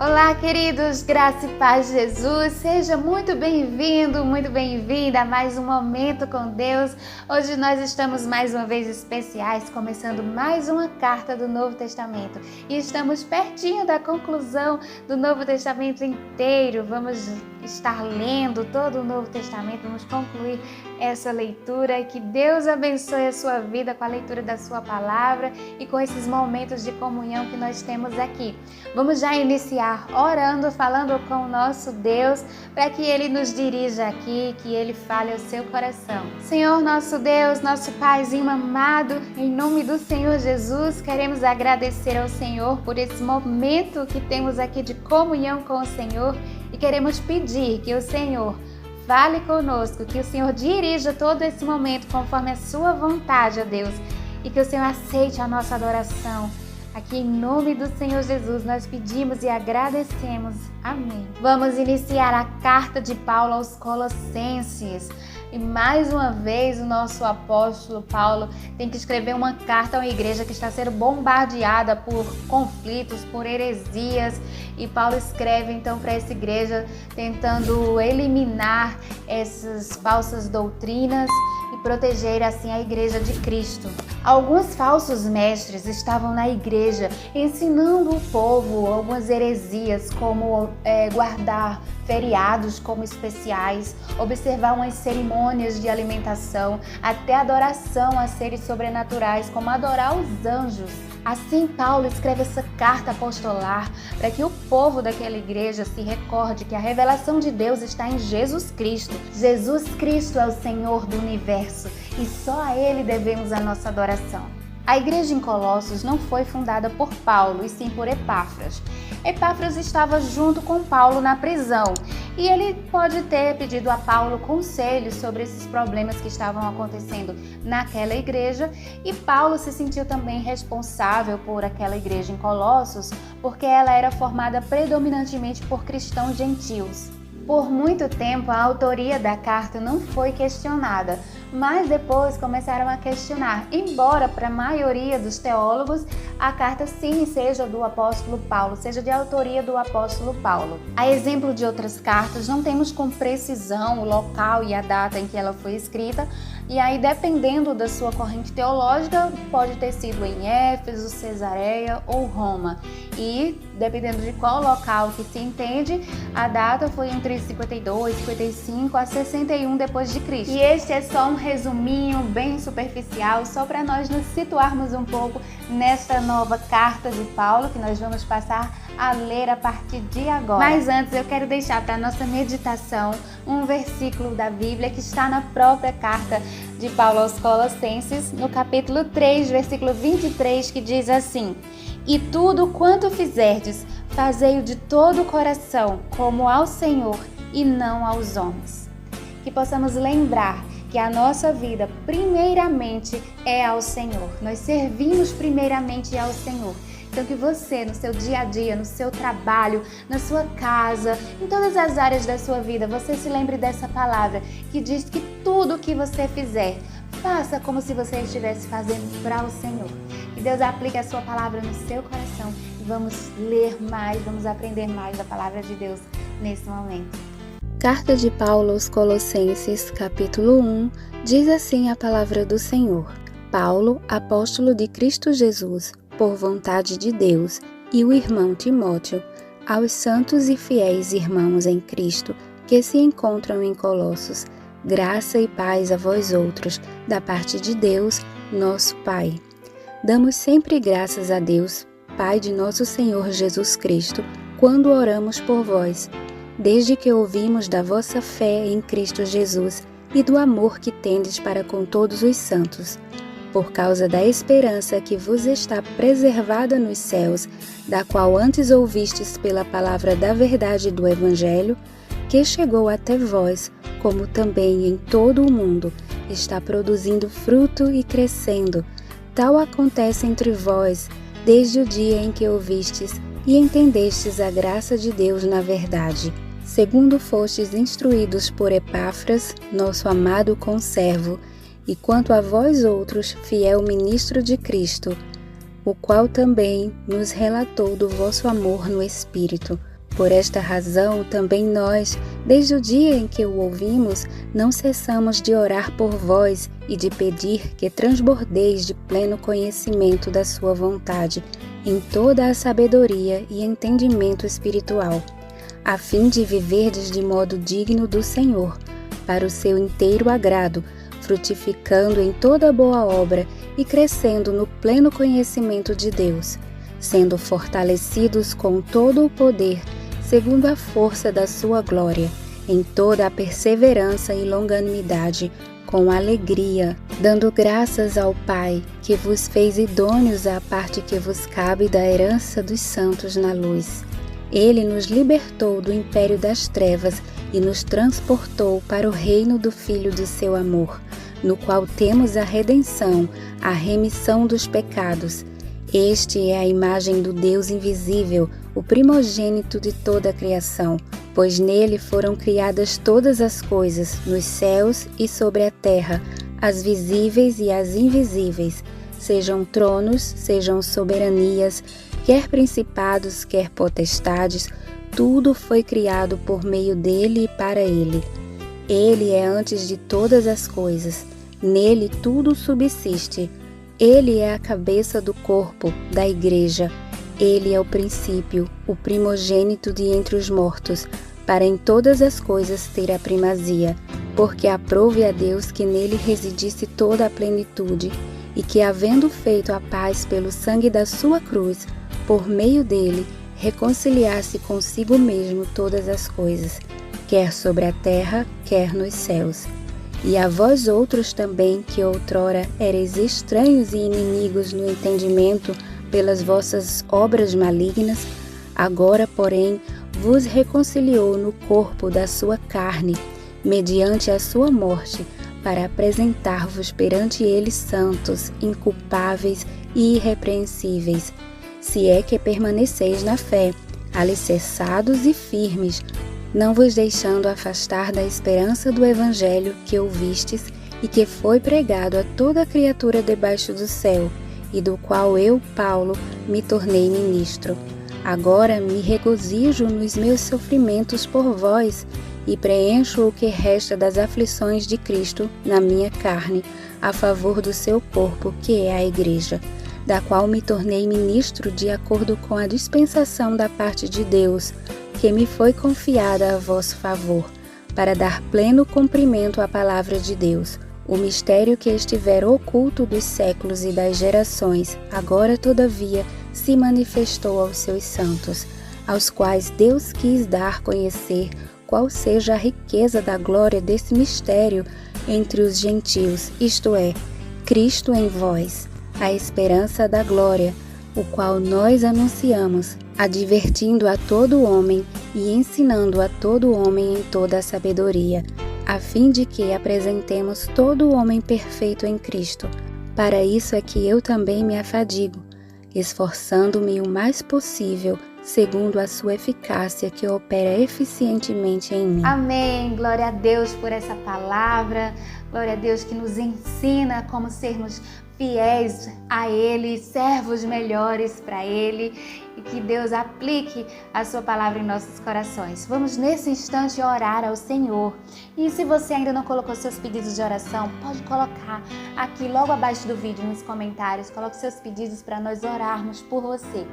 Olá, queridos, graça e paz de Jesus, seja muito bem-vindo, muito bem-vinda a mais um Momento com Deus. Hoje nós estamos mais uma vez especiais, começando mais uma carta do Novo Testamento e estamos pertinho da conclusão do Novo Testamento inteiro. Vamos estar lendo todo o Novo Testamento, vamos concluir essa leitura e que Deus abençoe a sua vida com a leitura da sua palavra e com esses momentos de comunhão que nós temos aqui. Vamos já iniciar orando, falando com o nosso Deus, para que Ele nos dirija aqui, que Ele fale ao seu coração. Senhor, nosso Deus, nosso Paizinho amado, em nome do Senhor Jesus, queremos agradecer ao Senhor por esse momento que temos aqui de comunhão com o Senhor e queremos pedir que o Senhor fale conosco, que o Senhor dirija todo esse momento conforme a sua vontade, ó Deus, e que o Senhor aceite a nossa adoração. Aqui em nome do Senhor Jesus nós pedimos e agradecemos. Amém. Vamos iniciar a carta de Paulo aos Colossenses. E mais uma vez o nosso apóstolo Paulo tem que escrever uma carta a uma igreja que está sendo bombardeada por conflitos, por heresias. E Paulo escreve então para essa igreja tentando eliminar essas falsas doutrinas e proteger assim a igreja de Cristo. Alguns falsos mestres estavam na igreja ensinando o povo algumas heresias, como guardar feriados como especiais, observar umas cerimônias de alimentação, até adoração a seres sobrenaturais, como adorar os anjos. Assim, Paulo escreve essa carta apostolar para que o povo daquela igreja se recorde que a revelação de Deus está em Jesus Cristo. Jesus Cristo é o Senhor do universo e só a Ele devemos a nossa adoração. A igreja em Colossos não foi fundada por Paulo, e sim por Epáfras. Epáfras estava junto com Paulo na prisão e ele pode ter pedido a Paulo conselhos sobre esses problemas que estavam acontecendo naquela igreja, e Paulo se sentiu também responsável por aquela igreja em Colossos porque ela era formada predominantemente por cristãos gentios. Por muito tempo, a autoria da carta não foi questionada, mas depois começaram a questionar, embora para a maioria dos teólogos a carta sim seja do apóstolo Paulo, seja de autoria do apóstolo Paulo. A exemplo de outras cartas, não temos com precisão o local e a data em que ela foi escrita, e aí dependendo da sua corrente teológica, pode ter sido em Éfeso, Cesareia ou Roma. E dependendo de qual local que se entende, a data foi entre 52, 55 a 61 depois de Cristo. E este é só um resuminho bem superficial, só para nós nos situarmos um pouco nesta nova carta de Paulo, que nós vamos passar a ler a partir de agora. Mas antes eu quero deixar para a nossa meditação um versículo da Bíblia que está na própria carta de Paulo aos Colossenses, no capítulo 3, versículo 23, que diz assim: "E tudo quanto fizerdes, fazei-o de todo o coração, como ao Senhor e não aos homens." Que possamos lembrar que a nossa vida primeiramente é ao Senhor. Nós servimos primeiramente ao Senhor. Então que você, no seu dia a dia, no seu trabalho, na sua casa, em todas as áreas da sua vida, você se lembre dessa palavra que diz que tudo o que você fizer, faça como se você estivesse fazendo para o Senhor. Que Deus aplique a sua palavra no seu coração e vamos ler mais, vamos aprender mais da palavra de Deus nesse momento. Carta de Paulo aos Colossenses, capítulo 1, diz assim a palavra do Senhor: Paulo, apóstolo de Cristo Jesus, por vontade de Deus, e o irmão Timóteo, aos santos e fiéis irmãos em Cristo que se encontram em Colossos, graça e paz a vós outros, da parte de Deus, nosso Pai. Damos sempre graças a Deus, Pai de nosso Senhor Jesus Cristo, quando oramos por vós, desde que ouvimos da vossa fé em Cristo Jesus e do amor que tendes para com todos os santos, por causa da esperança que vos está preservada nos céus, da qual antes ouvistes pela palavra da verdade do Evangelho, que chegou até vós, como também em todo o mundo, está produzindo fruto e crescendo. Tal acontece entre vós, desde o dia em que ouvistes e entendestes a graça de Deus na verdade, segundo fostes instruídos por Epáfras, nosso amado conservo, e quanto a vós outros, fiel ministro de Cristo, o qual também nos relatou do vosso amor no Espírito, Por esta razão, também nós, desde o dia em que o ouvimos, não cessamos de orar por vós e de pedir que transbordeis de pleno conhecimento da sua vontade, em toda a sabedoria e entendimento espiritual, a fim de viverdes de modo digno do Senhor, para o seu inteiro agrado, frutificando em toda boa obra e crescendo no pleno conhecimento de Deus, sendo fortalecidos com todo o poder, segundo a força da sua glória, em toda a perseverança e longanimidade, com alegria, dando graças ao Pai, que vos fez idôneos à parte que vos cabe da herança dos santos na luz. Ele nos libertou do império das trevas e nos transportou para o reino do Filho do seu amor, no qual temos a redenção, a remissão dos pecados. Este é a imagem do Deus invisível, o primogênito de toda a criação, pois nele foram criadas todas as coisas, nos céus e sobre a terra, as visíveis e as invisíveis, sejam tronos, sejam soberanias, quer principados, quer potestades, tudo foi criado por meio dele e para ele. Ele é antes de todas as coisas, nele tudo subsiste. Ele é a cabeça do corpo, da igreja. Ele é o princípio, o primogênito de entre os mortos, para em todas as coisas ter a primazia, porque aprouve a Deus que nele residisse toda a plenitude, e que, havendo feito a paz pelo sangue da sua cruz, por meio dele, reconciliasse consigo mesmo todas as coisas, quer sobre a terra, quer nos céus. E a vós outros também, que outrora ereis estranhos e inimigos no entendimento pelas vossas obras malignas, agora, porém, vos reconciliou no corpo da sua carne, mediante a sua morte, para apresentar-vos perante ele santos, inculpáveis e irrepreensíveis, se é que permaneceis na fé, alicerçados e firmes, não vos deixando afastar da esperança do Evangelho que ouvistes e que foi pregado a toda criatura debaixo do céu, e do qual eu, Paulo, me tornei ministro. Agora me regozijo nos meus sofrimentos por vós, e preencho o que resta das aflições de Cristo na minha carne, a favor do seu corpo, que é a Igreja, da qual me tornei ministro de acordo com a dispensação da parte de Deus, que me foi confiada a vosso favor, para dar pleno cumprimento à palavra de Deus, o mistério que estivera oculto dos séculos e das gerações, agora todavia se manifestou aos seus santos, aos quais Deus quis dar conhecer qual seja a riqueza da glória desse mistério entre os gentios, isto é, Cristo em vós, a esperança da glória, o qual nós anunciamos, advertindo a todo homem e ensinando a todo homem em toda a sabedoria, a fim de que apresentemos todo homem perfeito em Cristo. Para isso é que eu também me afadigo, esforçando-me o mais possível, segundo a sua eficácia que opera eficientemente em mim. Amém. Glória a Deus por essa palavra. Glória a Deus que nos ensina como sermos fiéis a Ele, servos melhores para Ele, e que Deus aplique a sua palavra em nossos corações. Vamos nesse instante orar ao Senhor. E se você ainda não colocou seus pedidos de oração, pode colocar aqui logo abaixo do vídeo nos comentários. Coloque seus pedidos para nós orarmos por você.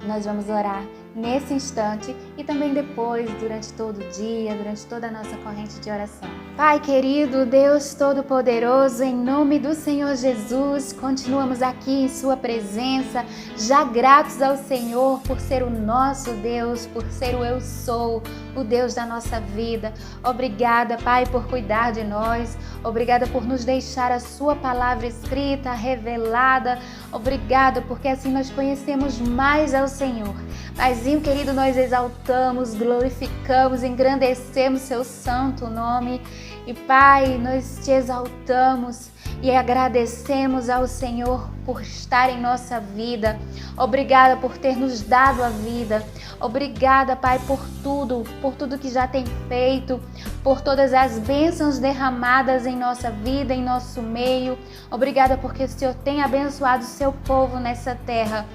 Nós vamos orar nesse instante e também depois, durante todo o dia, durante toda a nossa corrente de oração. Pai querido, Deus Todo-Poderoso, em nome do Senhor Jesus, continuamos aqui em Sua presença, já gratos ao Senhor por ser o nosso Deus, por ser o Eu Sou, o Deus da nossa vida. Obrigada, Pai, por cuidar de nós. Obrigada por nos deixar a Sua palavra escrita, revelada. Obrigada porque assim nós conhecemos mais ao Senhor. Paizinho querido, nós exaltamos, glorificamos, engrandecemos Seu santo nome. E Pai, nós Te exaltamos e agradecemos ao Senhor por estar em nossa vida. Obrigada por ter nos dado a vida. Obrigada, Pai, por tudo que já tem feito, por todas as bênçãos derramadas em nossa vida, em nosso meio. Obrigada porque o Senhor tem abençoado o Seu povo nessa terra.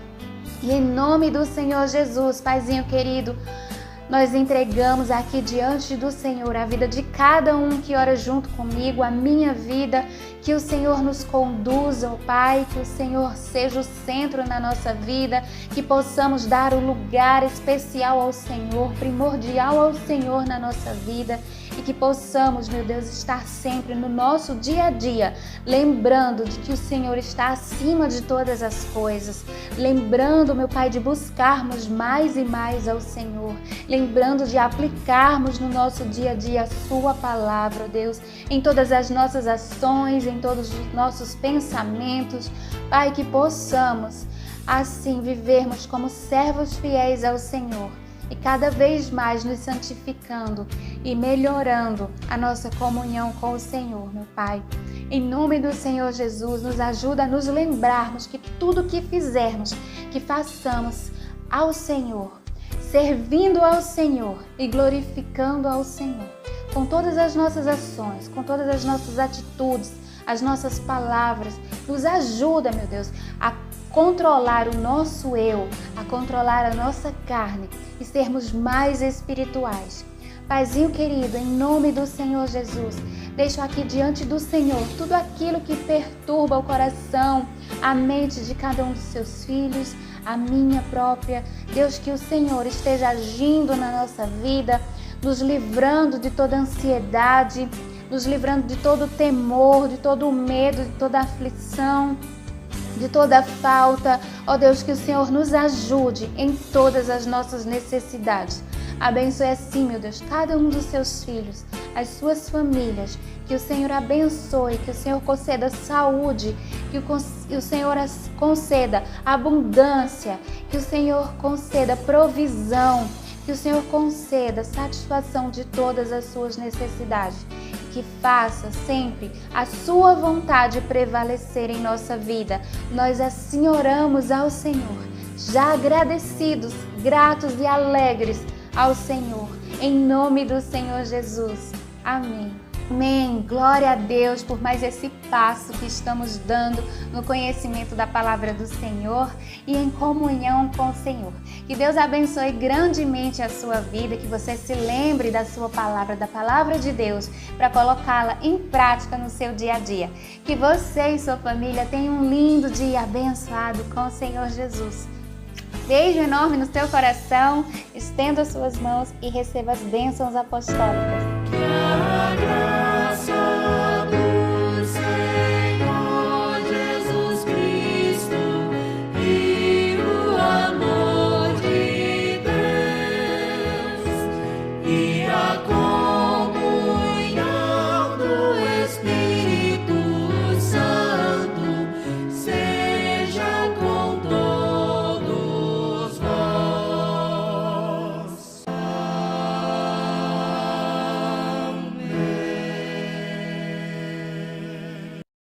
E em nome do Senhor Jesus, Paizinho querido, Nós entregamos aqui diante do Senhor a vida de cada um que ora junto comigo, a minha vida, que o Senhor nos conduza, ó Pai, que o Senhor seja o centro na nossa vida, que possamos dar o lugar especial ao Senhor, primordial ao Senhor na nossa vida, e que possamos, meu Deus, estar sempre no nosso dia a dia, lembrando de que o Senhor está acima de todas as coisas, lembrando, meu Pai, de buscarmos mais e mais ao Senhor, lembrando de aplicarmos no nosso dia a dia a Sua palavra, ó Deus, em todas as nossas ações, em todos os nossos pensamentos, Pai, que possamos assim vivermos como servos fiéis ao Senhor e cada vez mais nos santificando e melhorando a nossa comunhão com o Senhor, meu Pai. Em nome do Senhor Jesus, nos ajuda a nos lembrarmos que tudo que fizermos, que façamos ao Senhor, servindo ao Senhor e glorificando ao Senhor, com todas as nossas ações, com todas as nossas atitudes, as nossas palavras. Nos ajuda, meu Deus, a controlar o nosso eu, a controlar a nossa carne e sermos mais espirituais. Paizinho querido, em nome do Senhor Jesus, deixo aqui diante do Senhor tudo aquilo que perturba o coração, a mente de cada um dos seus filhos, a minha própria. Deus, que o Senhor esteja agindo na nossa vida, nos livrando de toda ansiedade, nos livrando de todo temor, de todo medo, de toda aflição, de toda falta. Ó Deus, que o Senhor nos ajude em todas as nossas necessidades. Abençoe assim, meu Deus, cada um dos seus filhos, as suas famílias. Que o Senhor abençoe, que o Senhor conceda saúde, que o Senhor conceda abundância, que o Senhor conceda provisão, que o Senhor conceda satisfação de todas as suas necessidades. Que faça sempre a sua vontade prevalecer em nossa vida. Nós assim oramos ao Senhor, já agradecidos, gratos e alegres ao Senhor, em nome do Senhor Jesus. Amém. Amém. Glória a Deus por mais esse passo que estamos dando no conhecimento da palavra do Senhor e em comunhão com o Senhor. Que Deus abençoe grandemente a sua vida, que você se lembre da sua palavra, da palavra de Deus, para colocá-la em prática no seu dia a dia. Que você e sua família tenham um lindo dia abençoado com o Senhor Jesus. Beijo enorme no seu coração, estenda as suas mãos e receba as bênçãos apostólicas.